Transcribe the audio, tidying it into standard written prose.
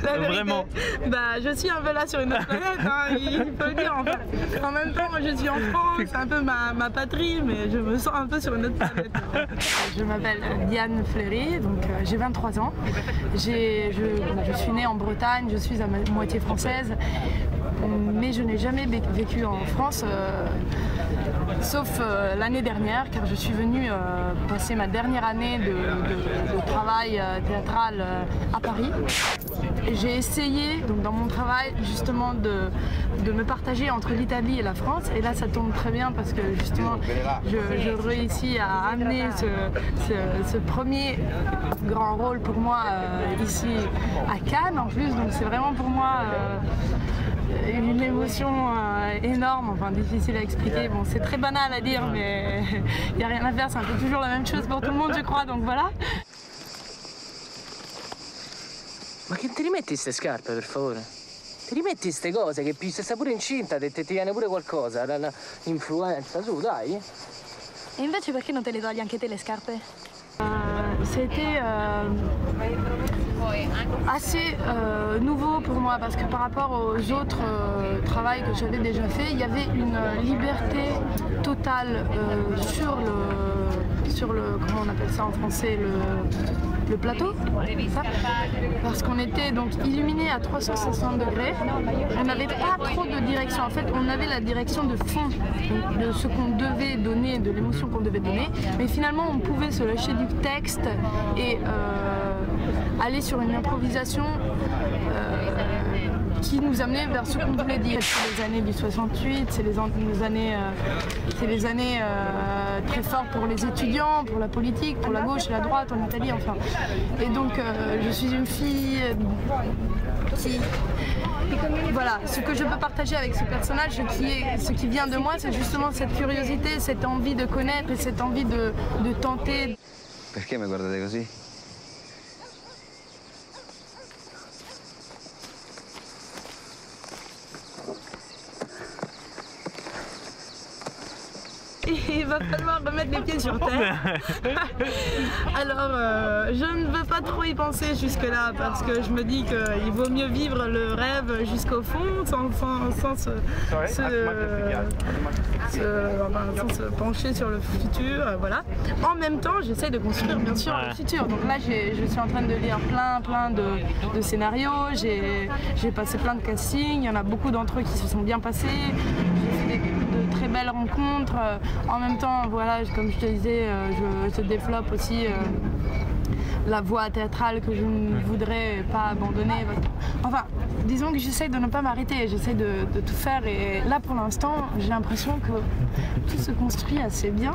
Vraiment. Bah, je suis un peu là sur une autre planète, hein, il faut le dire. Enfin, en même temps, je suis en France, c'est un peu ma patrie, mais je me sens un peu sur une autre planète. Je m'appelle Diane Fleury, donc j'ai 23 ans. Je suis née en Bretagne, je suis à moitié française, mais je n'ai jamais vécu en France. Sauf l'année dernière, car je suis venue passer ma dernière année de travail théâtral à Paris. J'ai essayé, donc dans mon travail, justement de me partager entre l'Italie et la France. Et là, ça tombe très bien parce que justement, je réussis à amener ce premier grand rôle pour moi ici à Cannes en plus. Donc c'est vraiment pour moi une émotion énorme, enfin difficile à expliquer. Bon, c'est très banal à dire, mais il n'y a rien à faire, c'est un peu toujours la même chose pour tout le monde, je crois, donc voilà. Ma che ti rimetti ste scarpe, per favore? Ti rimetti ste cose, che se sei pure incinta ti viene pure qualcosa, l'influenza, su, dai. E invece perché non te le togli anche te le scarpe? C'était assez nouveau pour moi parce que par rapport aux autres travails que j'avais déjà fait, il y avait une liberté totale sur le comment on appelle ça en français, le plateau, ça, parce qu'on était donc illuminé à 360 degrés. On n'avait pas trop de direction. En fait, on avait la direction de fond de ce qu'on devait donner, de l'émotion qu'on devait donner. Mais finalement, on pouvait se lâcher du texte et aller sur une improvisation qui nous amenait vers ce qu'on voulait dire. C'est les années du 68, c'est les années très fortes pour les étudiants, pour la politique, pour la gauche et la droite en Italie, enfin. Et donc je suis une fille qui... Voilà, ce que je peux partager avec ce personnage, ce qui vient de moi, c'est justement cette curiosité, cette envie de connaître et cette envie de tenter. Perché mi guardate così? Il va falloir remettre les pieds sur terre. Alors, je ne veux pas trop y penser jusque-là parce que je me dis qu'il vaut mieux vivre le rêve jusqu'au fond sans se pencher sur le futur. Voilà. En même temps, j'essaie de construire bien sûr le futur. Donc là, je suis en train de lire plein de scénarios. J'ai passé plein de castings. Il y en a beaucoup d'entre eux qui se sont bien passés. J'ai fait de très belles rencontres. En même temps, voilà, comme je te disais, je développe aussi la voie théâtrale que je ne voudrais pas abandonner. Enfin, disons que j'essaie de ne pas m'arrêter, j'essaie de tout faire et là pour l'instant, j'ai l'impression que tout se construit assez bien.